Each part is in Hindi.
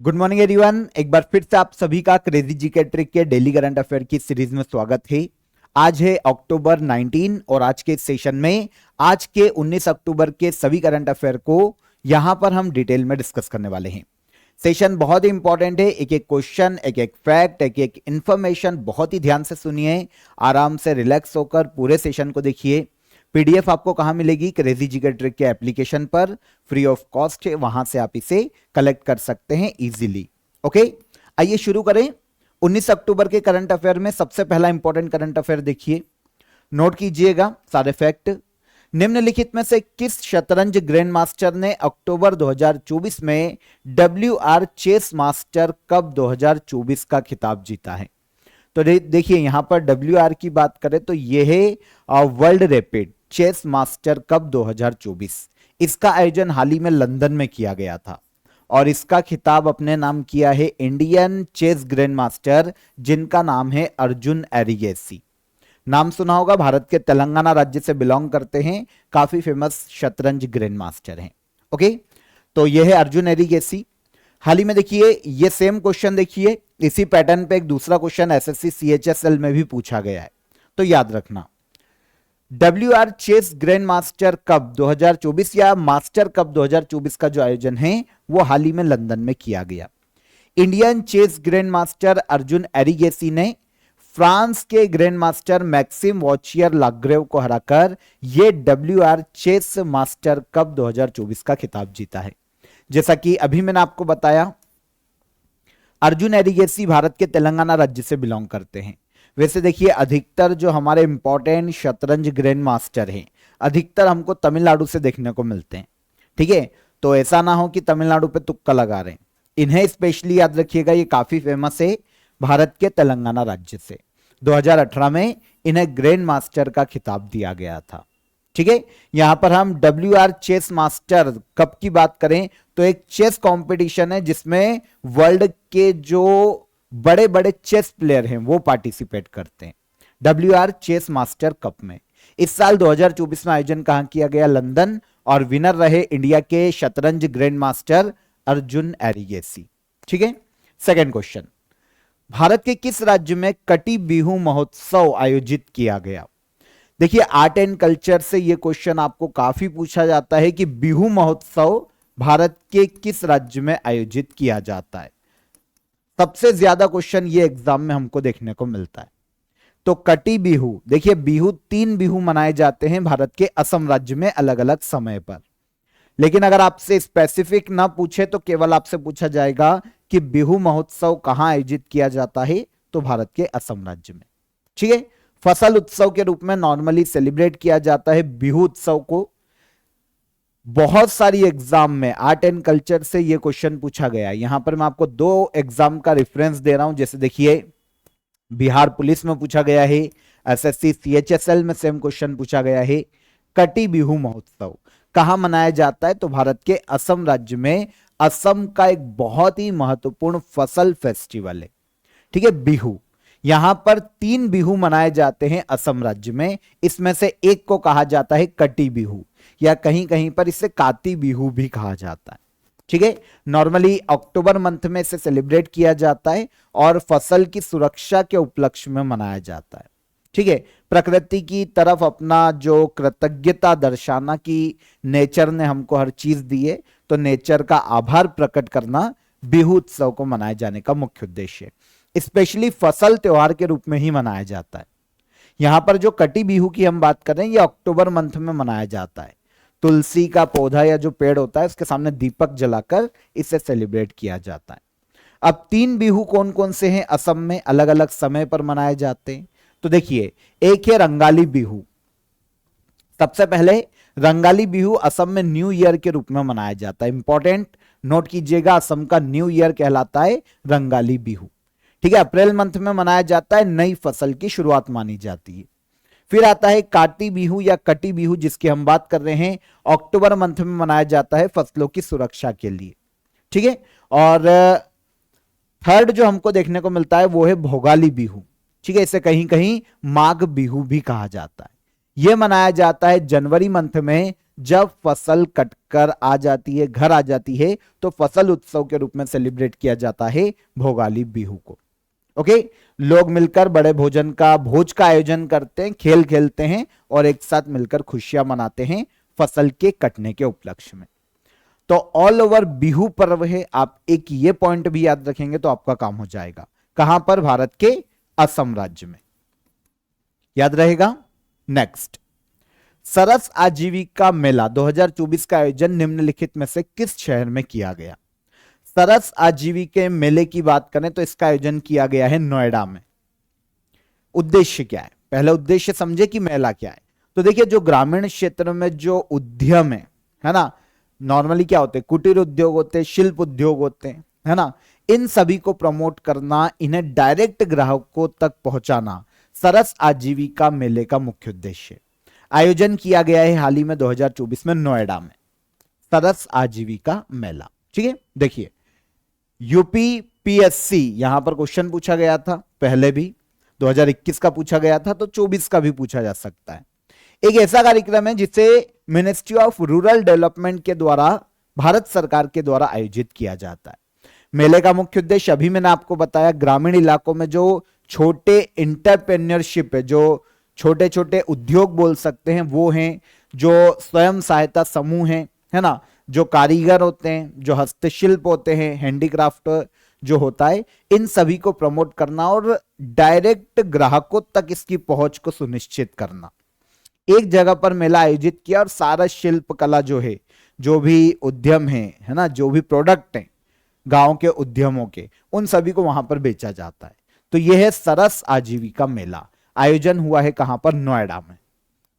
Good morning everyone. एक बार फिर से आप सभी का क्रेजी जीके ट्रिक के डेली करंट अफेयर की सीरीज में स्वागत है। आज है अक्टूबर 19 और आज के सेशन में आज के 19 अक्टूबर के सभी करंट अफेयर को यहां पर हम डिटेल में डिस्कस करने वाले हैं। सेशन बहुत ही इंपॉर्टेंट है। एक एक क्वेश्चन, एक एक फैक्ट, एक एक इंफॉर्मेशन बहुत ही ध्यान से सुनिए, आराम से रिलैक्स होकर पूरे सेशन को देखिए। पीडीएफ आपको कहां मिलेगी? क्रेजी जीके ट्रिक के एप्लीकेशन पर, फ्री ऑफ कॉस्ट है, वहां से आप इसे कलेक्ट कर सकते हैं इजीली। ओके, आइए शुरू करें। 19 अक्टूबर के करंट अफेयर में सबसे पहला इंपॉर्टेंट करंट अफेयर देखिए, नोट कीजिएगा सारे फैक्ट। निम्नलिखित में से किस शतरंज ग्रैंड मास्टर ने अक्टूबर 2024 में WR चेस मास्टर कप 2024 का खिताब जीता है? तो देखिए यहां पर WR की बात करें तो यह है world rapid chess master cup 2024। इसका आयोजन हाल ही में लंदन में किया गया था और इसका खिताब अपने नाम किया है इंडियन चेस ग्रैंड मास्टर, जिनका नाम है अर्जुन एरिगेसी। नाम सुना होगा, भारत के तेलंगाना राज्य से बिलोंग करते हैं, काफी फेमस शतरंज ग्रैंड मास्टर हैं। ओके, तो यह है अर्जुन एरिगेसी। हाल ही में देखिए ये सेम क्वेश्चन देखिए, इसी पैटर्न पे एक दूसरा क्वेश्चन एसएससी CHSL में भी पूछा गया है, तो याद रखना। WR chess grand master cup 2024 या मास्टर कप 2024 का जो आयोजन है वो हाल ही में लंदन में किया गया। Indian chess grand master Arjun Erigaisi ने फ्रांस के grand master Maxime Vachier Lagrave को हराकर ये WR चेस मास्टर कप 2024 का खिताब जीता है। जैसा कि अभी मैंने आपको बताया, अर्जुन एरिगेसी भारत के तेलंगाना राज्य से बिलोंग करते हैं। वैसे देखिए अधिकतर जो हमारे इंपॉर्टेंट शतरंज ग्रैंड मास्टर हैं अधिकतर हमको तमिलनाडु से देखने को मिलते हैं। ठीक है, तो ऐसा ना हो कि तमिलनाडु पे तुक्का लगा रहे हैं। इन्हें स्पेशली याद रखिएगा, ये काफी फेमस है भारत के तेलंगाना राज्य से। 2018 में इन्हें ग्रैंड मास्टर का खिताब दिया गया था। ठीक है, यहां पर हम WR चेस मास्टर कप की बात करें तो एक चेस कंपटीशन है जिसमें वर्ल्ड के जो बड़े बड़े चेस प्लेयर हैं वो पार्टिसिपेट करते हैं WR चेस मास्टर कप में। इस साल 2024 में आयोजन कहां किया गया? लंदन। और विनर रहे इंडिया के शतरंज ग्रैंड मास्टर अर्जुन एरिगेसी। ठीक है, सेकेंड क्वेश्चन, भारत के किस राज्य में कटी बिहू महोत्सव आयोजित किया गया? देखिए आर्ट एंड कल्चर से यह क्वेश्चन आपको काफी पूछा जाता है कि बिहू महोत्सव भारत के किस राज्य में आयोजित किया जाता है। सबसे ज्यादा क्वेश्चन ये एग्जाम में हमको देखने को मिलता है। तो कटी बिहू, देखिए बिहू 3 बिहू मनाए जाते हैं भारत के असम राज्य में अलग अलग समय पर। लेकिन अगर आपसे स्पेसिफिक ना पूछे तो केवल आपसे पूछा जाएगा कि बिहू महोत्सव कहां आयोजित किया जाता है, तो भारत के असम राज्य में। ठीक है, फसल उत्सव के रूप में नॉर्मली सेलिब्रेट किया जाता है बिहू उत्सव को। बहुत सारी एग्जाम में आर्ट एंड कल्चर से यह क्वेश्चन पूछा गया है। यहां पर मैं आपको 2 एग्जाम का रेफरेंस दे रहा हूं। जैसे देखिए बिहार पुलिस में पूछा गया है, एसएससी CHSL में सेम क्वेश्चन पूछा गया है। कटी बिहू महोत्सव कहां मनाया जाता है? तो भारत के असम राज्य में। असम का एक बहुत ही महत्वपूर्ण फसल फेस्टिवल है। ठीक है, बिहू। यहां पर 3 बिहू मनाए जाते हैं असम राज्य में, इसमें से एक को कहा जाता है कटी बिहू या कहीं कहीं पर इसे काती बिहू भी कहा जाता है। ठीक है, नॉर्मली अक्टूबर मंथ में इसे सेलिब्रेट किया जाता है और फसल की सुरक्षा के उपलक्ष्य में मनाया जाता है। ठीक है, प्रकृति की तरफ अपना जो कृतज्ञता दर्शाना कि नेचर ने हमको हर चीज दी है, तो नेचर का आभार प्रकट करना बिहू उत्सव को मनाए जाने का मुख्य उद्देश्य है। स्पेशली फसल त्योहार के रूप में ही मनाया जाता है। यहां पर जो कटी बिहू की हम बात कर रहे हैं ये अक्टूबर मंथ में मनाया जाता है। तुलसी का पौधा या जो पेड़ होता है उसके सामने दीपक जलाकर इसे सेलिब्रेट किया जाता है। अब 3 बिहू कौन कौन से हैं असम में, अलग अलग समय पर मनाए जाते हैं? तो देखिए एक है रंगाली बिहू। सबसे पहले रंगाली बिहू असम में न्यू ईयर के रूप में मनाया जाता है। इंपॉर्टेंट नोट कीजिएगा, असम का न्यू ईयर कहलाता है रंगाली बिहू। ठीक है, अप्रैल मंथ में मनाया जाता है, नई फसल की शुरुआत मानी जाती है। फिर आता है काटी बिहू या कटी बिहू, जिसकी हम बात कर रहे हैं, अक्टूबर मंथ में मनाया जाता है फसलों की सुरक्षा के लिए। ठीक है, और थर्ड जो हमको देखने को मिलता है वो है भोगाली बिहू। ठीक है, इसे कहीं कहीं माघ बिहू भी कहा जाता है। यह मनाया जाता है जनवरी मंथ में, जब फसल कटकर आ जाती है, घर आ जाती है, तो फसल उत्सव के रूप में सेलिब्रेट किया जाता है भोगाली बिहू को। ओके, लोग मिलकर बड़े भोज का आयोजन करते हैं, खेल खेलते हैं और एक साथ मिलकर खुशियां मनाते हैं फसल के कटने के उपलक्ष्य में। तो ऑल ओवर बिहू पर्व है। आप एक ये पॉइंट भी याद रखेंगे तो आपका काम हो जाएगा। कहां पर? भारत के असम राज्य में, याद रहेगा। नेक्स्ट, सरस आजीविका मेला 2024 का आयोजन निम्नलिखित में से किस शहर में किया गया? सरस आजीविका मेले की बात करें तो इसका आयोजन किया गया है नोएडा में। उद्देश्य क्या है? पहले उद्देश्य समझे कि मेला क्या है। तो देखिए, जो ग्रामीण क्षेत्र में जो उद्यम है ना, नॉर्मली क्या होते हैं? कुटीर उद्योग होते हैं, शिल्प उद्योग होते हैं, है ना, इन सभी को प्रमोट करना, इन्हें डायरेक्ट ग्राहकों तक पहुंचाना सरस आजीविका मेले का मुख्य उद्देश्य। आयोजन किया गया है हाल ही में 2024 में नोएडा में, सरस आजीविका मेला। ठीक है, देखिए यूपीपीएससी यहां पर क्वेश्चन पूछा गया था, पहले भी 2021 का पूछा गया था, तो 24 का भी पूछा जा सकता है। एक ऐसा कार्यक्रम है जिसे मिनिस्ट्री ऑफ रूरल डेवलपमेंट के द्वारा, भारत सरकार के द्वारा आयोजित किया जाता है। मेले का मुख्य उद्देश्य अभी मैंने आपको बताया, ग्रामीण इलाकों में जो छोटे इंटरप्रेन्योरशिप है, जो छोटे छोटे उद्योग बोल सकते हैं वो हैं, जो स्वयं सहायता समूह है ना, जो कारीगर होते हैं, जो हस्तशिल्प होते हैं, हैंडीक्राफ्ट जो होता है, इन सभी को प्रमोट करना और डायरेक्ट ग्राहकों तक इसकी पहुंच को सुनिश्चित करना। एक जगह पर मेला आयोजित किया और सारा शिल्प कला जो है, जो भी उद्यम है ना, जो भी प्रोडक्ट है गांव के उद्यमों के, उन सभी को वहां पर बेचा जाता है। तो यह है सरस आजीविका मेला। आयोजन हुआ है कहां पर? नोएडा में।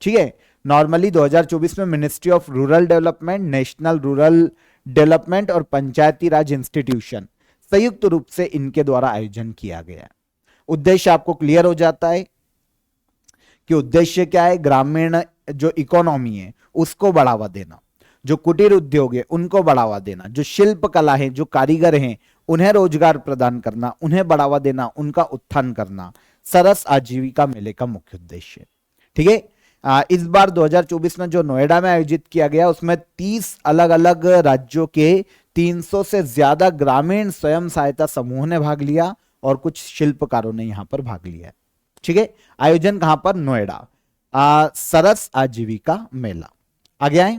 ठीक है, नॉर्मली 2024 में ministry of rural development, national rural development और पंचायती राज इंस्टीट्यूशन संयुक्त रूप से इनके द्वारा आयोजन किया गया। उद्देश्य आपको क्लियर हो जाता है कि उद्देश्य क्या है? ग्रामीण जो इकोनॉमी है उसको बढ़ावा देना, जो कुटीर उद्योग है उनको बढ़ावा देना, जो शिल्प कला है, जो कारीगर हैं उन्हें रोजगार प्रदान करना, उन्हें बढ़ावा देना, उनका उत्थान करना सरस आजीविका मेले का मुख्य उद्देश्य है। ठीक है, इस बार 2024 में जो नोएडा में आयोजित किया गया उसमें 30 अलग अलग राज्यों के 300 से ज्यादा ग्रामीण स्वयं सहायता समूह ने भाग लिया और कुछ शिल्पकारों ने यहां पर भाग लिया। ठीक है, आयोजन कहां पर? नोएडा, सरस आजीविका मेला। आगे आए,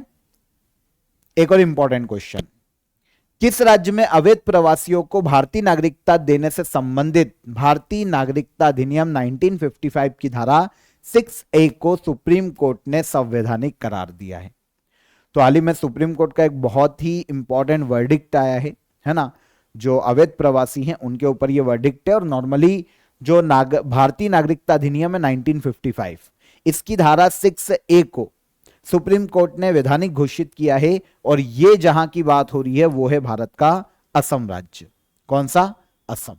एक और इंपॉर्टेंट क्वेश्चन, किस राज्य में अवैध प्रवासियों को भारतीय नागरिकता देने से संबंधित भारतीय नागरिकता अधिनियम 1955 की धारा 6A को सुप्रीम कोर्ट ने संवैधानिक करार दिया है? तो हाल ही में सुप्रीम कोर्ट का एक बहुत ही इंपॉर्टेंट वर्डिक्ट आया है ना, जो अवैध प्रवासी हैं उनके ऊपर ये वर्डिक्ट है। और नॉर्मली जो भारतीय नागरिकता अधिनियम है 1955, इसकी धारा 6A को सुप्रीम कोर्ट ने वैधानिक घोषित किया है। और ये जहां की बात हो रही है वो है भारत का असम राज्य। कौन सा? असम।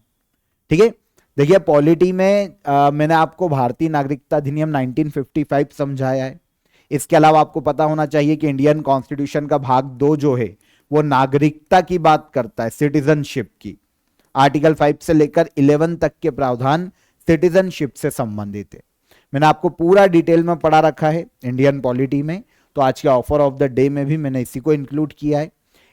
ठीक है, देखिए पॉलिटी में मैंने आपको भारतीय नागरिकता अधिनियम 1955 समझाया है। इसके अलावा आपको पता होना चाहिए कि इंडियन कॉन्स्टिट्यूशन का भाग 2 जो है वो नागरिकता की बात करता है, सिटीजनशिप की। आर्टिकल 5 से लेकर 11 तक के प्रावधान सिटीजनशिप से संबंधित है। मैंने आपको पूरा डिटेल में पढ़ा रखा है इंडियन पॉलिटी में, तो आज के ऑफर ऑफ द डे में भी मैंने इसी को इंक्लूड किया है।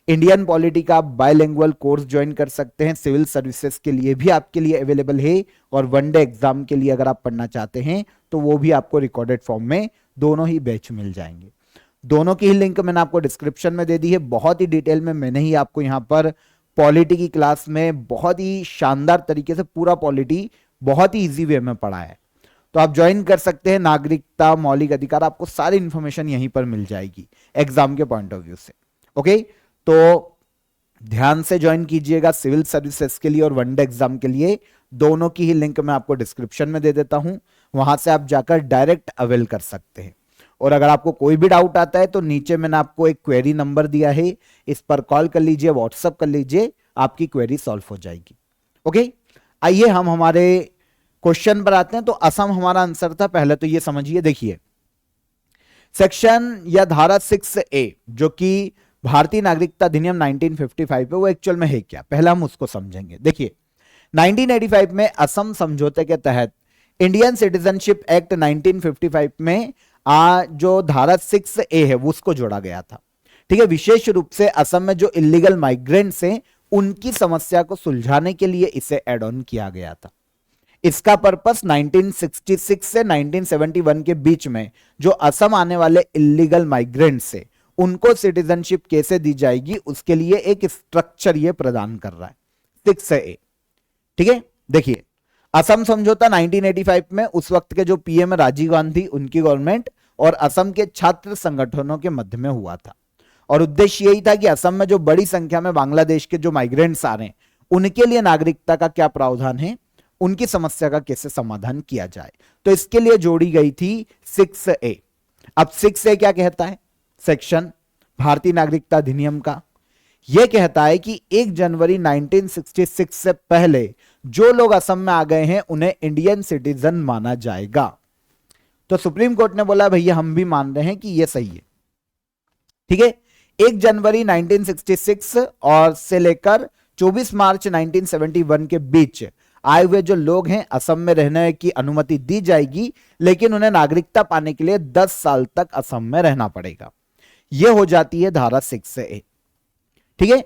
इंडियन पॉलिटी का आप बायलिंगुअल कोर्स ज्वाइन कर सकते हैं, सिविल सर्विसेज के लिए भी आपके लिए अवेलेबल है, और वनडे एग्जाम के लिए अगर आप पढ़ना चाहते हैं तो वो भी आपको रिकॉर्डेड फॉर्म में दोनों ही बैच मिल जाएंगे। दोनों की ही लिंक मैंने आपको डिस्क्रिप्शन में दे दी है। बहुत ही डिटेल में मैंने ही आपको यहाँ पर पॉलिटी की क्लास में बहुत ही शानदार तरीके से पूरा पॉलिटी बहुत ही इजी वे में पढ़ाया है, तो आप ज्वाइन कर सकते हैं। नागरिकता, मौलिक अधिकार, आपको सारी इंफॉर्मेशन यहीं पर मिल जाएगी एग्जाम के पॉइंट ऑफ व्यू से। ओके, तो ध्यान से ज्वाइन कीजिएगा सिविल सर्विसेज के लिए और वनडे एग्जाम के लिए। दोनों की ही लिंक मैं आपको डिस्क्रिप्शन में दे देता हूं, वहां से आप जाकर डायरेक्ट अवेल कर सकते हैं। और अगर आपको कोई भी डाउट आता है तो नीचे मैंने आपको एक क्वेरी नंबर दिया है, इस पर कॉल कर लीजिए, व्हाट्सअप कर लीजिए, आपकी क्वेरी सॉल्व हो जाएगी। ओके, आइए हम हमारे क्वेश्चन पर आते हैं। तो असम हमारा आंसर था। पहले तो ये समझिए, देखिए सेक्शन या धारा 6A जो कि भारतीय नागरिकता अधिनियम 1955 है, वो एक्चुअल में है क्या, पहले हम उसको समझेंगे। देखिए 1985 में असम समझौते के तहत इंडियन सिटीजनशिप एक्ट 1955 में जो धारा 6A है वो उसको जोड़ा गया था। ठीक है, विशेष रूप से असम में जो इलीगल माइग्रेंट्स हैं उनकी समस्या को सुलझाने के लिए इसे एड ऑन किया गया था। इसका पर्पस 1966 से 1971 के बीच में जो असम आने वाले इलीगल माइग्रेंट्स है उनको सिटीजनशिप कैसे दी जाएगी उसके लिए एक स्ट्रक्चर ये प्रदान कर रहा है 6A। ठीक है, देखिए असम समझौता 1985 में उस वक्त के जो पीएम राजीव गांधी उनकी गवर्नमेंट और असम के छात्र संगठनों के मध्य में हुआ था और उद्देश्य यही था कि असम में जो बड़ी संख्या में बांग्लादेश के जो माइग्रेंट्स आ रहे हैं उनके लिए नागरिकता का क्या प्रावधान है, उनकी समस्या का कैसे समाधान किया जाए। तो इसके लिए जोड़ी गई थी 6A। अब 6A क्या कहता है, सेक्शन भारतीय नागरिकता अधिनियम का यह कहता है कि 1 जनवरी 1966 से पहले जो लोग असम में आ गए हैं उन्हें इंडियन सिटीजन माना जाएगा। तो सुप्रीम कोर्ट ने बोला भैया हम भी मान रहे हैं कि यह सही है। ठीक है, 1 जनवरी 1966 और से लेकर 24 मार्च 1971 के बीच आए हुए जो लोग हैं असम में रहने की अनुमति दी जाएगी, लेकिन उन्हें नागरिकता पाने के लिए 10 साल तक असम में रहना पड़ेगा। यह हो जाती है धारा 6A। ठीक है,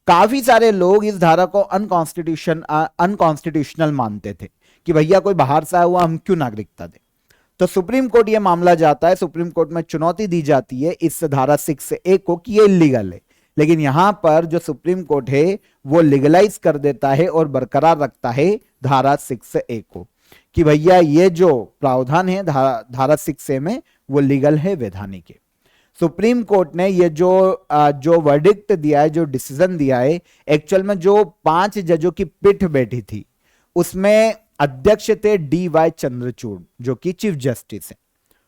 काफी सारे लोग इस धारा को अनकॉन्स्टिट्यूशनल मानते थे कि भैया कोई बाहर से आया हुआ हम क्यों नागरिकता दें। तो सुप्रीम कोर्ट यह मामला जाता है, सुप्रीम कोर्ट में चुनौती दी जाती है इस धारा 6A को कि ये इलीगल है, लेकिन यहां पर जो सुप्रीम कोर्ट है वो लीगलाइज कर देता है और बरकरार रखता है धारा 6A को कि भैया ये जो प्रावधान है धारा 6A में वो लीगल है, वैधानिक है। सुप्रीम कोर्ट ने ये जो वर्डिक्ट दिया है, जो डिसीजन दिया है, एक्चुअल में जो 5 जजों की पीठ बैठी थी उसमें अध्यक्ष थे DY चंद्रचूड़ जो कि चीफ जस्टिस है।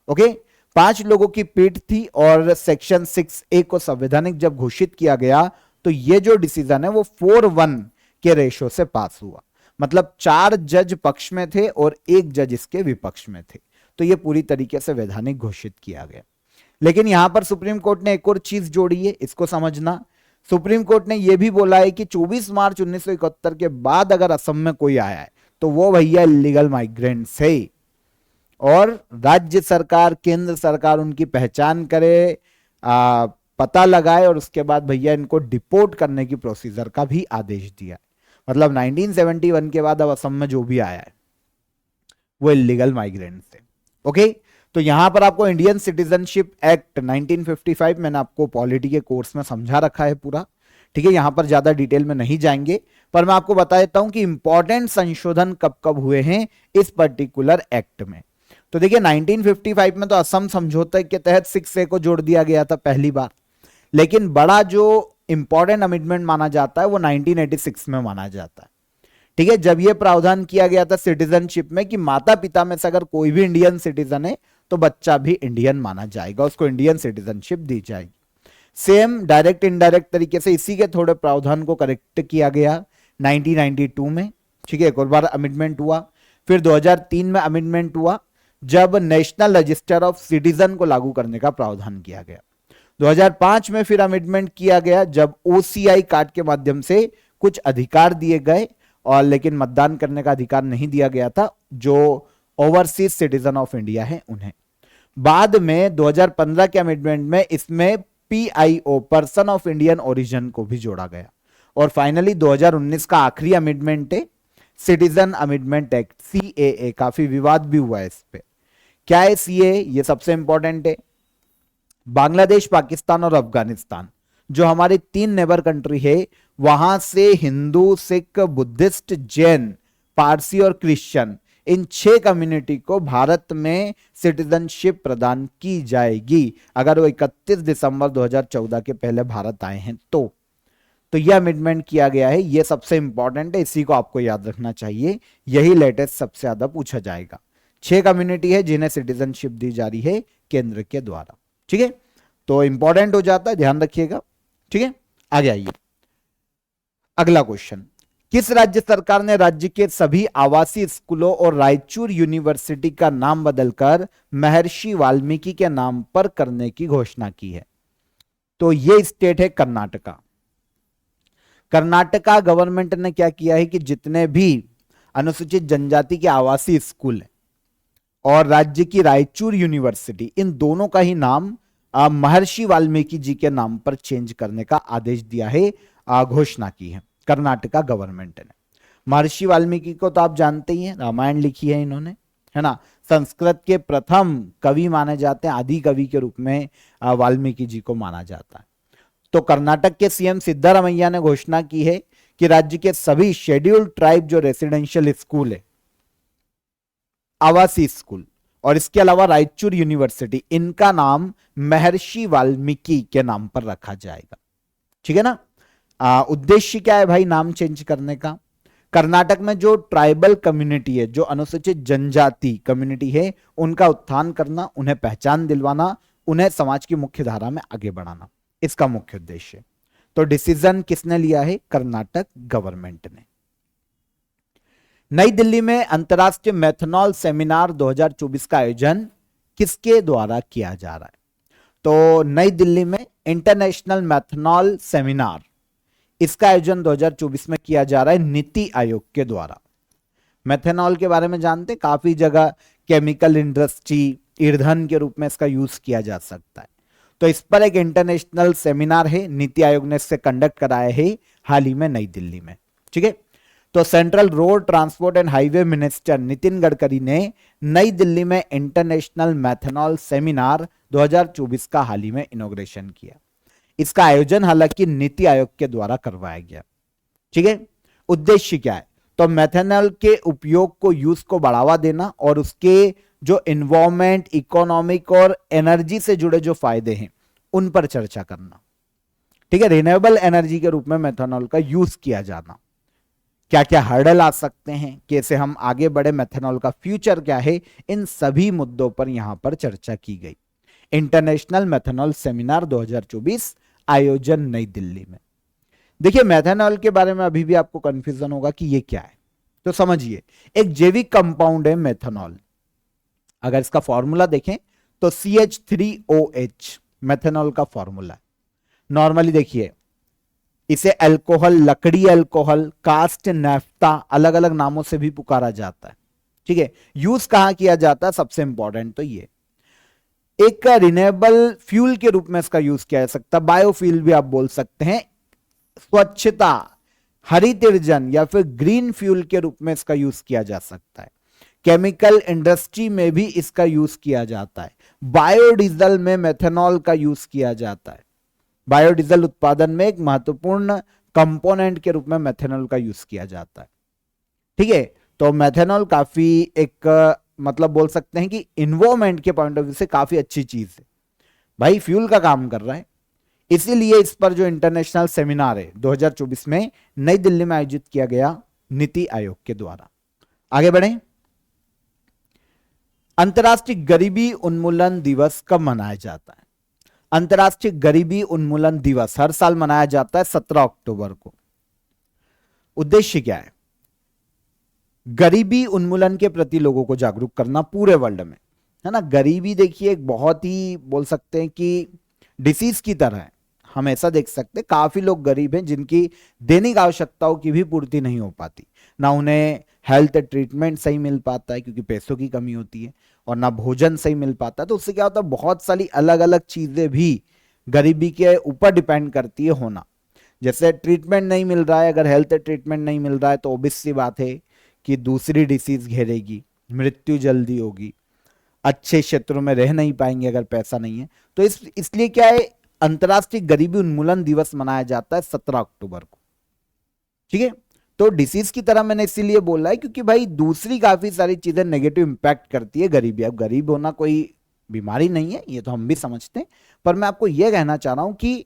ओके, 5 लोगों की पीठ थी और सेक्शन 6A को संवैधानिक जब घोषित किया गया तो ये जो डिसीजन है वो 4-1 के रेशो से पास हुआ। मतलब 4 जज पक्ष में थे और 1 जज इसके विपक्ष में थे। तो ये पूरी तरीके से वैधानिक घोषित किया गया। लेकिन यहां पर सुप्रीम कोर्ट ने एक और चीज जोड़ी है, इसको समझना। सुप्रीम कोर्ट ने यह भी बोला है कि 24 मार्च 1971 के बाद अगर असम में कोई आया है तो वो भैया इलीगल माइग्रेंट्स है और राज्य सरकार, केंद्र सरकार उनकी पहचान करे, पता लगाए और उसके बाद भैया इनको डिपोर्ट करने की प्रोसीजर का भी आदेश दिया। मतलब 1971 के बाद अब असम में जो भी आया है वो इलीगल माइग्रेंट्स है। ओके, तो यहां पर आपको इंडियन सिटीजनशिप एक्ट 1955 मैंने आपको पॉलिटी के कोर्स में समझा रखा है पूरा। ठीक है, यहां पर ज्यादा डिटेल में नहीं जाएंगे, पर मैं आपको बता देता हूं कि इंपॉर्टेंट संशोधन कब कब हुए हैं इस पर्टिकुलर एक्ट में। तो देखिए 1955 में तो असम समझौते के तहत 6A को जोड़ दिया गया था पहली बार, लेकिन बड़ा जो इंपॉर्टेंट अमेंडमेंट माना जाता है वो 1986 में माना जाता है। ठीक है, जब यह प्रावधान किया गया था सिटीजनशिप में कि माता पिता में से अगर कोई भी इंडियन सिटीजन है तो बच्चा भी इंडियन माना जाएगा, उसको इंडियन सिटीजनशिप दी जाएगी। सेम डायरेक्ट इनडायरेक्ट तरीके से इसी के थोड़े प्रावधान को करेक्ट किया गया 1992 में। ठीक है, एक और बार अमेंडमेंट हुआ, फिर 2003 में अमेंडमेंट हुआ जब नेशनल रजिस्टर ऑफ सिटीजन को लागू करने का प्रावधान किया गया। 2005 में फिर अमेंडमेंट किया गया जब OCI कार्ड के माध्यम से कुछ अधिकार दिए गए और लेकिन मतदान करने का अधिकार नहीं दिया गया था जो ओवरसीज सिटीजन ऑफ इंडिया है उन्हें। बाद में 2015 के अमेंडमेंट में इसमें PIO person of Indian origin को भी जोड़ा गया और फाइनली 2019 का आखिरी अमेंडमेंट है सिटीजन अमेंडमेंट एक्ट CAA। काफी विवाद भी हुआ है इस पे। क्या है CAA? ये सबसे इंपॉर्टेंट है। बांग्लादेश, पाकिस्तान और अफगानिस्तान जो हमारी 3 नेबर कंट्री है वहां से हिंदू, सिख, बुद्धिस्ट, जैन, पारसी और क्रिश्चियन इन 6 कम्युनिटी को भारत में सिटीजनशिप प्रदान की जाएगी अगर वो 31 दिसंबर 2014 के पहले भारत आए हैं तो यह अमेंडमेंट किया गया है। यह सबसे इंपॉर्टेंट है, इसी को आपको याद रखना चाहिए। यही लेटेस्ट सबसे ज्यादा पूछा जाएगा। 6 कम्युनिटी है जिन्हें सिटीजनशिप दी जा रही है केंद्र के द्वारा। ठीक है, तो इंपॉर्टेंट हो जाता है, ध्यान रखिएगा। ठीक है, आगे आइए। अगला क्वेश्चन, किस राज्य सरकार ने राज्य के सभी आवासीय स्कूलों और रायचूर यूनिवर्सिटी का नाम बदलकर महर्षि वाल्मीकि के नाम पर करने की घोषणा की है? तो यह स्टेट है कर्नाटका। कर्नाटका गवर्नमेंट ने क्या किया है कि जितने भी अनुसूचित जनजाति के आवासीय स्कूल हैं और राज्य की रायचूर यूनिवर्सिटी, इन दोनों का ही नाम महर्षि वाल्मीकि जी के नाम पर चेंज करने का आदेश दिया है, घोषणा की है कर्नाटका गवर्नमेंट ने। महर्षि वाल्मीकि को तो आप जानते ही हैं, रामायण लिखी है इन्होंने, है ना। संस्कृत के प्रथम कवि माने जाते हैं, आदि कवि के रूप में वाल्मीकि जी को माना जाता है। तो कर्नाटक के सीएम सिद्धारमैया ने घोषणा की है कि राज्य के सभी शेड्यूल्ड ट्राइब जो रेसिडेंशियल स्कूल है, आवासीय स्कूल, और इसके अलावा रायचूर यूनिवर्सिटी, इनका नाम महर्षि वाल्मीकि के नाम पर रखा जाएगा। ठीक है ना। उद्देश्य क्या है भाई नाम चेंज करने का? कर्नाटक में जो ट्राइबल कम्युनिटी है, जो अनुसूचित जनजाति कम्युनिटी है, उनका उत्थान करना, उन्हें पहचान दिलवाना, उन्हें समाज की मुख्य धारा में आगे बढ़ाना, इसका मुख्य उद्देश्य है। तो डिसीजन किसने लिया है? कर्नाटक गवर्नमेंट ने। नई दिल्ली में अंतर्राष्ट्रीय मेथनॉल सेमिनार 2024 का आयोजन किसके द्वारा किया जा रहा है? तो नई दिल्ली में इंटरनेशनल मेथनॉल सेमिनार, इसका आयोजन 2024 में किया जा रहा है नीति आयोग के द्वारा। मेथनॉल के बारे में जानते हैं, काफी जगह केमिकल इंडस्ट्री, ईंधन के रूप में इसका यूज किया जा सकता है। तो इस पर एक इंटरनेशनल सेमिनार है, नीति आयोग ने इससे कंडक्ट कराया है हाल ही में नई दिल्ली में। ठीक है। तो central road transport and highway minister Nitin Gadkari ने नई दिल्ली में इंटरनेशनल मेथनॉल सेमिनार 2024 का हाल ही में इनॉग्रेशन किया। इसका आयोजन हालांकि नीति आयोग के द्वारा करवाया गया। ठीक है। उद्देश्य क्या है? तो मेथनॉल के उपयोग को, यूज को बढ़ावा देना और उसके जो एनवायरमेंट, इकोनॉमिक और एनर्जी से जुड़े जो फायदे हैं उन पर चर्चा करना। ठीक है। रिन्यूएबल एनर्जी के रूप में मेथनॉल का यूज किया जाना, क्या क्या हर्डल आ सकते हैं, कैसे हम आगे बढ़े, मेथनॉल का फ्यूचर क्या है, इन सभी मुद्दों पर यहां पर चर्चा की गई। इंटरनेशनल मेथनॉल सेमिनार 2024 आयोजन नई दिल्ली में। देखिए मेथनॉल के बारे में अभी भी आपको कंफ्यूजन होगा कि ये क्या है, तो समझिए, एक जैविक कंपाउंड है मेथनॉल। अगर इसका फॉर्मूला देखें तो CH3OH मेथनॉल का फॉर्मूला है। नॉर्मली देखिए इसे अल्कोहल, लकड़ी अल्कोहल, कास्ट नैफ्ता, अलग अलग नामों से भी पुकारा जाता है। ठीक है। यूज कहां किया जाता है? सबसे इंपॉर्टेंट तो ये एक रिन्यूएबल फ्यूल के रूप में इसका यूज किया जा सकता है, बायोफ्यूल भी आप बोल सकते हैं, स्वच्छता, हरित ईंधन या फिर ग्रीन फ्यूल के रूप में इसका यूज किया जा सकता है। केमिकल इंडस्ट्री में भी इसका यूज किया जाता है। बायोडीजल में मेथनॉल का यूज किया जाता है। बायोडीजल उत्पादन में एक महत्वपूर्ण कंपोनेंट के रूप में मेथनॉल का यूज किया जाता है। ठीक है। तो मेथनॉल काफी एक मतलब बोल सकते हैं कि इन्वायरमेंट के पॉइंट ऑफ व्यू से काफी अच्छी चीज है भाई, फ्यूल का काम कर रहा है। इसीलिए इस पर जो इंटरनेशनल सेमिनार है 2024 में नई दिल्ली में आयोजित किया गया नीति आयोग के द्वारा। आगे बढ़े। अंतर्राष्ट्रीय गरीबी उन्मूलन दिवस कब मनाया जाता है? अंतर्राष्ट्रीय गरीबी उन्मूलन दिवस हर साल मनाया जाता है 17 अक्टूबर को। उद्देश्य क्या है? गरीबी उन्मूलन के प्रति लोगों को जागरूक करना पूरे वर्ल्ड में, है ना। गरीबी देखिए एक बहुत ही बोल सकते हैं कि डिसीज की तरह है। हम ऐसा देख सकते हैं काफी लोग गरीब हैं जिनकी दैनिक आवश्यकताओं की भी पूर्ति नहीं हो पाती, ना उन्हें हेल्थ ट्रीटमेंट सही मिल पाता है क्योंकि पैसों की कमी होती है, और ना भोजन सही मिल पाता है। तो उससे क्या होता है, बहुत सारी अलग अलग चीजें भी गरीबी के ऊपर डिपेंड करती है होना। जैसे ट्रीटमेंट नहीं मिल रहा है, अगर हेल्थ ट्रीटमेंट नहीं मिल रहा है तो ऑब्वियस सी बात है कि दूसरी डिसीज घेरेगी, मृत्यु जल्दी होगी, अच्छे क्षेत्रों में रह नहीं पाएंगे अगर पैसा नहीं है। तो इसलिए क्या है, अंतर्राष्ट्रीय गरीबी उन्मूलन दिवस मनाया जाता है 17 अक्टूबर को। ठीक है। तो डिसीज की तरह मैंने इसीलिए बोला है क्योंकि भाई दूसरी काफी सारी चीजें नेगेटिव इंपैक्ट करती है गरीबी। अब गरीब होना कोई बीमारी नहीं है, ये तो हम भी समझते हैं, पर मैं आपको यह कहना चाह रहा हूं कि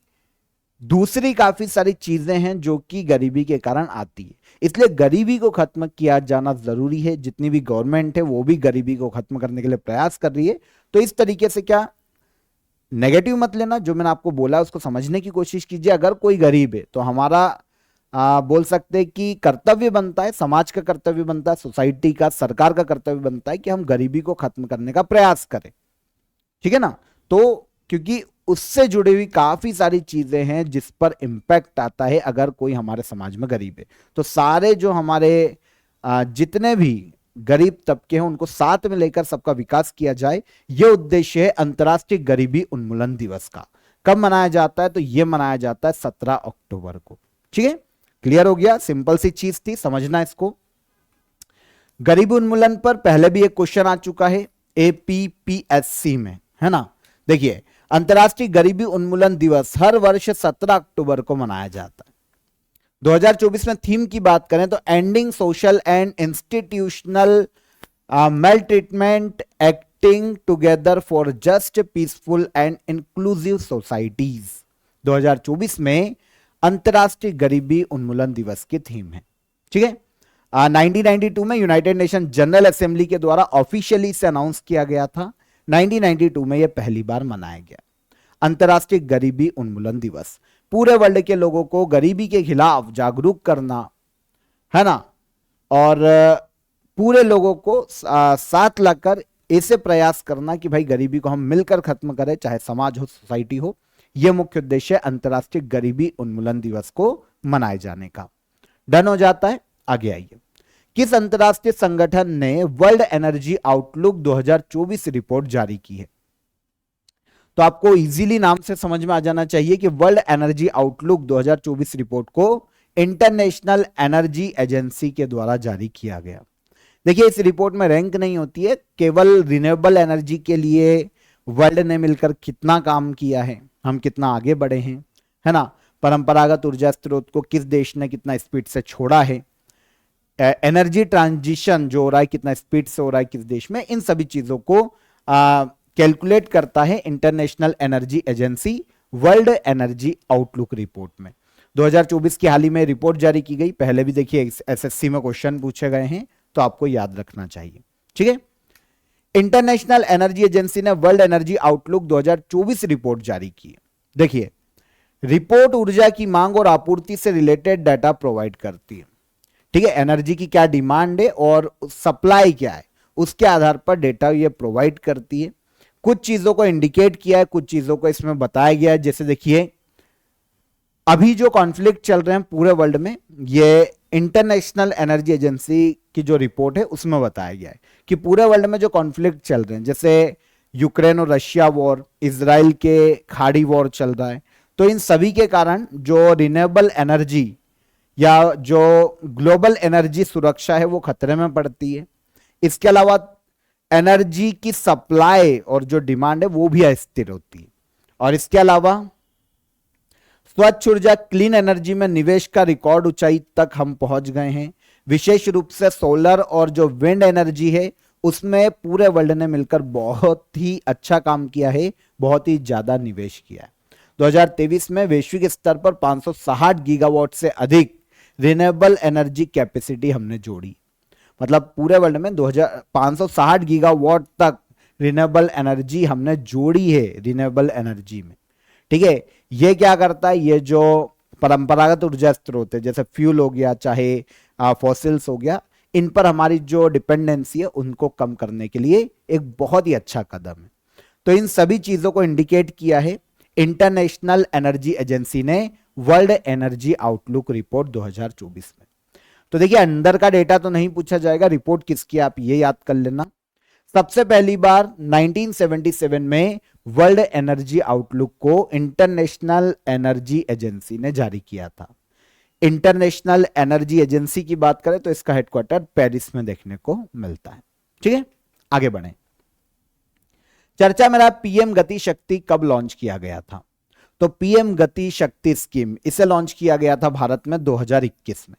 दूसरी काफी सारी चीजें हैं जो कि गरीबी के कारण आती है। इसलिए गरीबी को खत्म किया जाना जरूरी है। जितनी भी गवर्नमेंट है वो भी गरीबी को खत्म करने के लिए प्रयास कर रही है। तो इस तरीके से क्या नेगेटिव मत लेना, जो मैंने आपको बोला उसको समझने की कोशिश कीजिए। अगर कोई गरीब है तो हमारा बोल सकते हैं कि कर्तव्य बनता है, समाज का कर्तव्य बनता है, सोसाइटी का, सरकार का कर्तव्य बनता है कि हम गरीबी को खत्म करने का प्रयास करें। ठीक है ना। तो क्योंकि उससे जुड़ी हुई काफी सारी चीजें हैं जिस पर इंपैक्ट आता है अगर कोई हमारे समाज में गरीब है। तो सारे जो हमारे जितने भी गरीब तबके हैं उनको साथ में लेकर सबका विकास किया जाए, यह उद्देश्य है अंतर्राष्ट्रीय गरीबी उन्मूलन दिवस का। कब मनाया जाता है? तो यह मनाया जाता है 17 अक्टूबर को। ठीक है, क्लियर हो गया? सिंपल सी चीज थी, समझना इसको। गरीबी उन्मूलन पर पहले भी एक क्वेश्चन आ चुका है एपीपीएससी में, है ना। देखिए, अंतर्राष्ट्रीय गरीबी उन्मूलन दिवस हर वर्ष 17 अक्टूबर को मनाया जाता है। 2024 में थीम की बात करें तो ending social and institutional maltreatment, acting together for just peaceful and inclusive societies. 2024 में अंतर्राष्ट्रीय गरीबी उन्मूलन दिवस की थीम है। ठीक है, 1992 में यूनाइटेड नेशन जनरल असेंबली के द्वारा ऑफिशियली इसे अनाउंस किया गया था। 1992 में यह पहली बार मनाया गया। अंतर्राष्ट्रीय गरीबी उन्मूलन दिवस पूरे वर्ल्ड के लोगों को गरीबी के खिलाफ जागरूक करना, है ना, और पूरे लोगों को साथ लाकर ऐसे प्रयास करना कि भाई गरीबी को हम मिलकर खत्म करें, चाहे समाज हो, सोसाइटी हो। यह मुख्य उद्देश्य है अंतर्राष्ट्रीय गरीबी उन्मूलन दिवस को मनाए जाने का। डन हो जाता है, आगे आइए। किस अंतर्राष्ट्रीय संगठन ने वर्ल्ड एनर्जी आउटलुक 2024 रिपोर्ट जारी की है? तो आपको इजीली नाम से समझ में आ जाना चाहिए कि वर्ल्ड एनर्जी आउटलुक 2024 रिपोर्ट को इंटरनेशनल एनर्जी एजेंसी के द्वारा जारी किया गया। देखिए, इस रिपोर्ट में रैंक नहीं होती है, केवल रिन्यूएबल एनर्जी के लिए वर्ल्ड ने मिलकर कितना काम किया है, हम कितना आगे बढ़े हैं, है ना, परंपरागत ऊर्जा स्रोत को किस देश ने कितना स्पीड से छोड़ा है, एनर्जी ट्रांजिशन जो हो रहा है कितना स्पीड से हो रहा है किस देश में, इन सभी चीजों को कैलकुलेट करता है international energy agency world energy outlook report में। 2024 की हाल ही में रिपोर्ट जारी की गई। पहले भी देखिए एसएससी में क्वेश्चन पूछे गए हैं, तो आपको याद रखना चाहिए। ठीक है, इंटरनेशनल एनर्जी एजेंसी ने वर्ल्ड एनर्जी आउटलुक 2024 रिपोर्ट जारी की है। देखिए, रिपोर्ट ऊर्जा की मांग और आपूर्ति से रिलेटेड डाटा प्रोवाइड करती है। ठीक है, एनर्जी की क्या डिमांड है और सप्लाई क्या है, उसके आधार पर डेटा ये प्रोवाइड करती है। कुछ चीजों को इंडिकेट किया है, कुछ चीजों को इसमें बताया गया है। जैसे देखिए, अभी जो कॉन्फ्लिक्ट चल रहे हैं पूरे वर्ल्ड में, ये इंटरनेशनल एनर्जी एजेंसी की जो रिपोर्ट है उसमें बताया गया है कि पूरे वर्ल्ड में जो कॉन्फ्लिक्ट चल रहे हैं, जैसे यूक्रेन और रशिया वॉर, इजराइल के खाड़ी वॉर चल रहा है, तो इन सभी के कारण जो रिन्यूएबल एनर्जी या जो ग्लोबल एनर्जी सुरक्षा है वो खतरे में पड़ती है। इसके अलावा एनर्जी की सप्लाई और जो डिमांड है वो भी अस्थिर होती है। और इसके अलावा स्वच्छ ऊर्जा क्लीन एनर्जी में निवेश का रिकॉर्ड ऊंचाई तक हम पहुंच गए हैं। विशेष रूप से सोलर और जो विंड एनर्जी है उसमें पूरे वर्ल्ड ने मिलकर बहुत ही अच्छा काम किया है, बहुत ही ज्यादा निवेश किया है। 2023 में वैश्विक स्तर पर 560 गीगावाट से अधिक रिन्यूएबल एनर्जी कैपेसिटी हमने जोड़ी। मतलब पूरे वर्ल्ड में 560 गीगावाट तक रिन्यूएबल एनर्जी हमने जोड़ी है रिन्यूएबल एनर्जी में। ठीक है, ये क्या करता है, ये जो परंपरागत ऊर्जा स्रोत है जैसे फ्यूल हो गया, चाहे फॉसिल्स हो गया, इन पर हमारी जो डिपेंडेंसी है उनको कम करने के लिए एक बहुत ही अच्छा कदम है। तो इन सभी चीजों को इंडिकेट किया है इंटरनेशनल एनर्जी एजेंसी ने वर्ल्ड एनर्जी आउटलुक रिपोर्ट 2024 में। तो देखिए, अंदर का डेटा तो नहीं पूछा जाएगा, रिपोर्ट किसकी आप ये याद कर लेना। सबसे पहली बार 1977 में वर्ल्ड एनर्जी आउटलुक को इंटरनेशनल एनर्जी एजेंसी ने जारी किया था। इंटरनेशनल एनर्जी एजेंसी की बात करें तो इसका हेडक्वार्टर पेरिस में देखने को मिलता है। ठीक है, आगे बढ़े। चर्चा में रहा पीएम गति शक्ति कब लॉन्च किया गया था? तो पीएम गति शक्ति स्कीम इसे लॉन्च किया गया था भारत में 2021 में।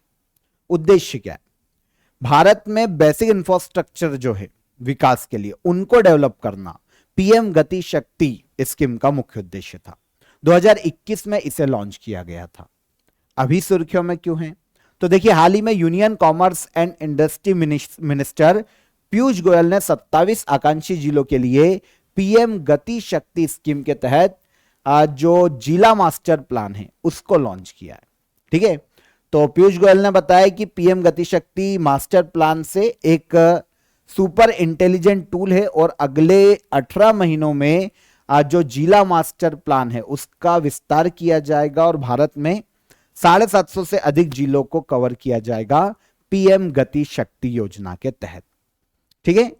उद्देश्य क्या है? भारत में बेसिक इंफ्रास्ट्रक्चर जो है विकास के लिए उनको डेवलप करना पीएम गति शक्ति स्कीम का मुख्य उद्देश्य था। 2021 में इसे लॉन्च किया गया था। अभी सुर्खियों में क्यों है? तो देखिए, हाल ही में union commerce and industry minister Piyush Goyal ने 27 आकांक्षी जिलों के लिए पीएम गति शक्ति स्कीम के तहत जो जिला मास्टर प्लान है उसको लॉन्च किया है। ठीक है, तो पीयूष गोयल ने बताया कि पीएम गति शक्ति मास्टर प्लान से एक सुपर इंटेलिजेंट टूल है और अगले 18 महीनों में जो जिला मास्टर प्लान है उसका विस्तार किया जाएगा और भारत में 750 से अधिक जिलों को कवर किया जाएगा पीएम गति शक्ति योजना के तहत। ठीक है।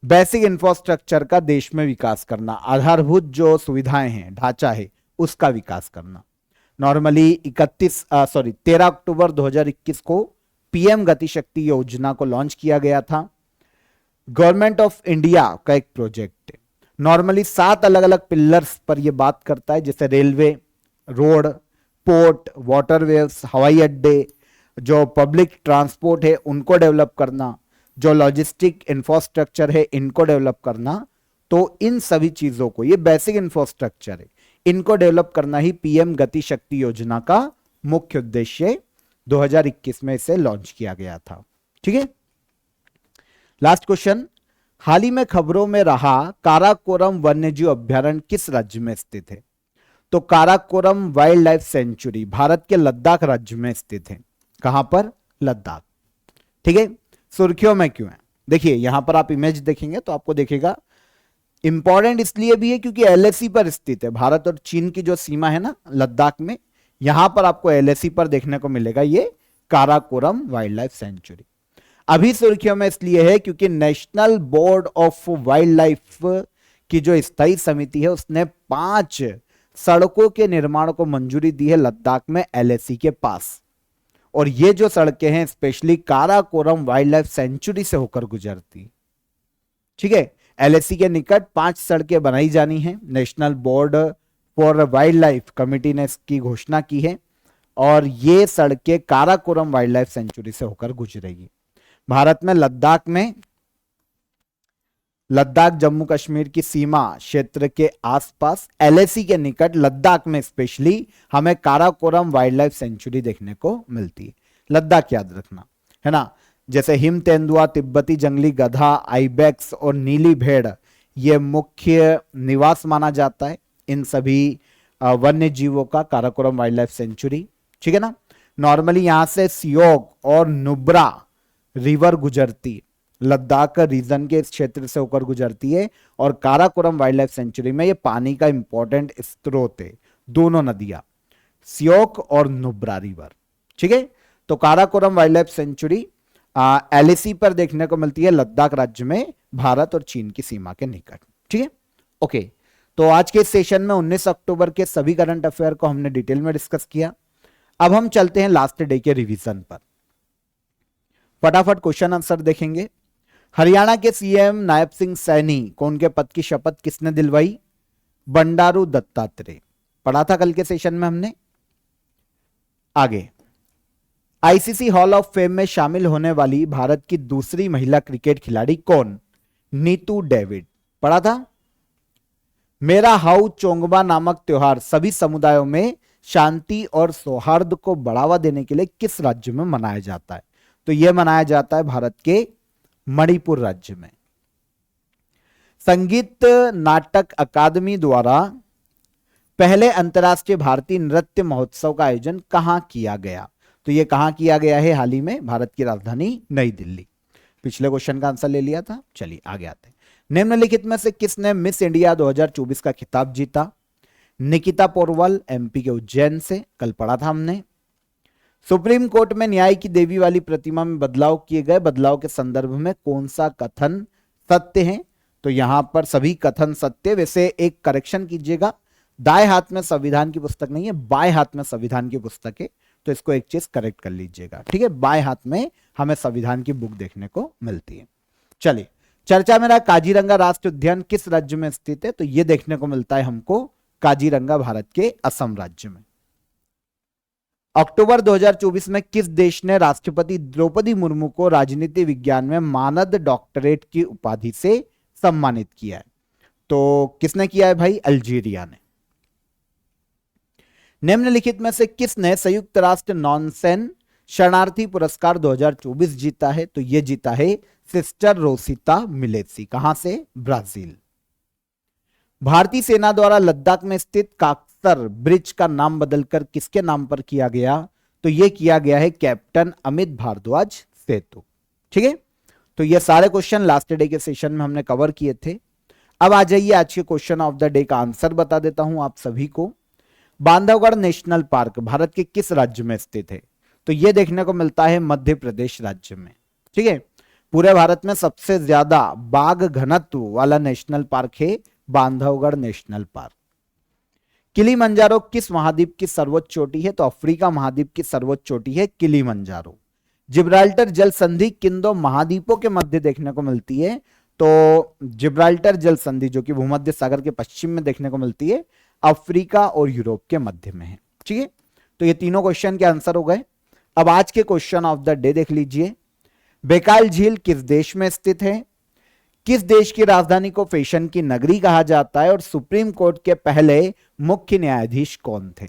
बेसिक इंफ्रास्ट्रक्चर का देश में विकास करना, आधारभूत जो सुविधाएं हैं, ढांचा है, उसका विकास करना। नॉर्मली 13 अक्टूबर 2021 को पीएम गति शक्ति योजना को लॉन्च किया गया था। गवर्नमेंट ऑफ इंडिया का एक प्रोजेक्ट है। नॉर्मली 7 अलग अलग पिलर्स पर यह बात करता है, जैसे रेलवे, रोड, पोर्ट, वाटरवेज, हवाई अड्डे, जो पब्लिक ट्रांसपोर्ट है उनको डेवलप करना, जो लॉजिस्टिक इंफ्रास्ट्रक्चर है इनको डेवलप करना। तो इन सभी चीजों को, ये बेसिक इंफ्रास्ट्रक्चर है, इनको डेवलप करना ही पीएम गति शक्ति योजना का मुख्य उद्देश्य 2021 में इसे लॉन्च किया गया था। ठीक है। लास्ट क्वेश्चन, हाल ही में खबरों में रहा काराकोरम वन्यजीव अभ्यारण्य किस राज्य में स्थित है? तो Karakoram wild life sanctuary Bharat के लद्दाख राज्य में स्थित है। कहां पर? लद्दाख। ठीक है। सुर्खियों में क्यों है? देखिए यहां पर आप इमेज देखेंगे तो आपको देखेगा, इंपॉर्टेंट इसलिए भी है क्योंकि एलएसी पर स्थित है। भारत और चीन की जो सीमा है ना लद्दाख में, यहां पर आपको एलएसी पर देखने को मिलेगा ये काराकोरम वाइल्ड लाइफ सेंचुरी। अभी सुर्खियों में इसलिए है क्योंकि national board of wild life की जो स्थायी समिति है उसने 5 सड़कों के निर्माण को मंजूरी दी है लद्दाख में एलएसी के पास। और ये जो सड़कें हैं specially Karakoram wild life sanctuary से होकर गुजरती। ठीक है। एलएसी के निकट 5 सड़कें बनाई जानी है। National board for wild life committee ने इसकी घोषणा की है और ये सड़कें काराकोरम वाइल्ड लाइफ सेंचुरी से होकर गुजरेगी। भारत में लद्दाख जम्मू कश्मीर की सीमा क्षेत्र के आसपास एलएसी के निकट लद्दाख में स्पेशली हमें काराकोरम वाइल्ड लाइफ सेंचुरी देखने को मिलती है। लद्दाख याद रखना है ना, जैसे हिम तेंदुआ, तिब्बती जंगली गधा, आइबेक्स और नीली भेड़ ये मुख्य निवास माना जाता है इन सभी वन्य जीवों का काराकोरम वाइल्ड लाइफ सेंचुरी। ठीक है ना। नॉर्मली यहां से सियोक और नुब्रा रिवर गुजरती, लद्दाख रीजन के इस क्षेत्र से होकर गुजरती है और काराकोरम वाइल्ड लाइफ सेंचुरी में ये पानी का इंपॉर्टेंट स्रोत है, दोनों नदियां सियोक और नुब्रा रिवर। ठीक है। तो Karakoram wild life sanctuary LAC पर देखने को मिलती है लद्दाख राज्य में, भारत और चीन की सीमा के निकट। ठीक है। ओके, तो आज के सेशन में 19 अक्टूबर के सभी करंट अफेयर को हमने डिटेल में डिस्कस किया। अब हम चलते हैं लास्ट डे के रिवीजन पर। फटाफट क्वेश्चन आंसर देखेंगे। हरियाणा के सीएम नायब सिंह सैनी को उनके पद की शपथ किसने दिलवाई? बंडारू दत्तात्रेय। पढ़ा था कल के सेशन में हमने। आगे, आईसीसी हॉल ऑफ फेम में शामिल होने वाली भारत की दूसरी महिला क्रिकेट खिलाड़ी कौन? नीतू डेविड। पढ़ा था। मेरा हाउ चोंगबा नामक त्योहार सभी समुदायों में शांति और सौहार्द को बढ़ावा देने के लिए किस राज्य में मनाया जाता है? तो यह मनाया जाता है भारत के मणिपुर राज्य में। संगीत नाटक अकादमी द्वारा पहले अंतर्राष्ट्रीय भारतीय नृत्य महोत्सव का आयोजन कहां किया गया? तो यह कहां किया गया है? हाल ही में भारत की राजधानी नई दिल्ली। पिछले क्वेश्चन का आंसर ले लिया था। चलिए आगे आते हैं। निम्नलिखित में से किसने मिस इंडिया 2024 का खिताब जीता? निकिता पोरवाल, एमपी के उज्जैन से, कल पढ़ा था हमने। सुप्रीम कोर्ट में न्याय की देवी वाली प्रतिमा में बदलाव किए गए, बदलाव के संदर्भ में कौन सा कथन सत्य है? तो यहां पर सभी कथन सत्य। वैसे एक करेक्शन कीजिएगा, दाएं हाथ में संविधान की पुस्तक नहीं है, बाएं हाथ में संविधान की पुस्तक है, तो इसको एक चीज करेक्ट कर लीजिएगा। ठीक है, बाएं हाथ में हमें संविधान की बुक देखने को मिलती है। चलिए, चर्चा में रहा काजीरंगा राष्ट्रीय उद्यान किस राज्य में स्थित है? तो यह देखने को मिलता है हमको काजीरंगा भारत के असम राज्य में। अक्टूबर 2024 में किस देश ने राष्ट्रपति द्रौपदी मुर्मू को राजनीति विज्ञान में मानद डॉक्टरेट की उपाधि से सम्मानित किया है? तो किसने किया है भाई? अल्जीरिया ने। निम्नलिखित में से किसने संयुक्त राष्ट्र नॉनसेन शरणार्थी पुरस्कार 2024 जीता है? तो यह जीता है सिस्टर रोसिता मिलेसी। कहां से? ब्राजील। भारतीय सेना द्वारा लद्दाख में स्थित काक्सर ब्रिज का नाम बदलकर किसके नाम पर किया गया? तो यह किया गया है कैप्टन अमित भारद्वाज सेतु। ठीक है, तो ये सारे क्वेश्चन लास्ट डे के सेशन में हमने कवर किए थे। अब आ जाइए आज के क्वेश्चन ऑफ द डे का आंसर बता देता हूं आप सभी को। बांधवगढ़ नेशनल पार्क भारत के किस राज्य में स्थित है? तो यह देखने को मिलता है मध्य प्रदेश राज्य में। ठीक है, पूरे भारत में सबसे ज्यादा बाघ घनत्व वाला नेशनल पार्क है बांधवगढ़ नेशनल पार्क। किलिमंजारो किस महाद्वीप की सर्वोच्च चोटी है? तो अफ्रीका महाद्वीप की सर्वोच्च चोटी है किलिमंजारो। जिब्राल्टर जल संधि किन दो महाद्वीपों के मध्य देखने को मिलती है? तो जिब्राल्टर जल संधि जो कि भूमध्य सागर के पश्चिम में देखने को मिलती है, अफ्रीका और यूरोप के मध्य में है। ठीक है, तो ये तीनों क्वेश्चन के आंसर हो गए। अब आज के क्वेश्चन ऑफ द डे देख लीजिए। बैकाल झील किस देश में स्थित है? किस देश की राजधानी को फैशन की नगरी कहा जाता है? और सुप्रीम कोर्ट के पहले मुख्य न्यायाधीश कौन थे?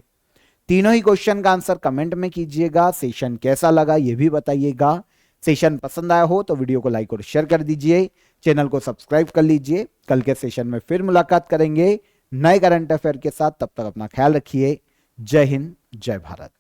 तीनों ही क्वेश्चन का आंसर कमेंट में कीजिएगा। सेशन कैसा लगा ये भी बताइएगा। सेशन पसंद आया हो तो वीडियो को लाइक और शेयर कर दीजिए, चैनल को सब्सक्राइब कर लीजिए। कल के सेशन में फिर मुलाकात करेंगे नए करंट अफेयर के साथ। तब तक अपना ख्याल रखिए। जय हिंद, जय भारत।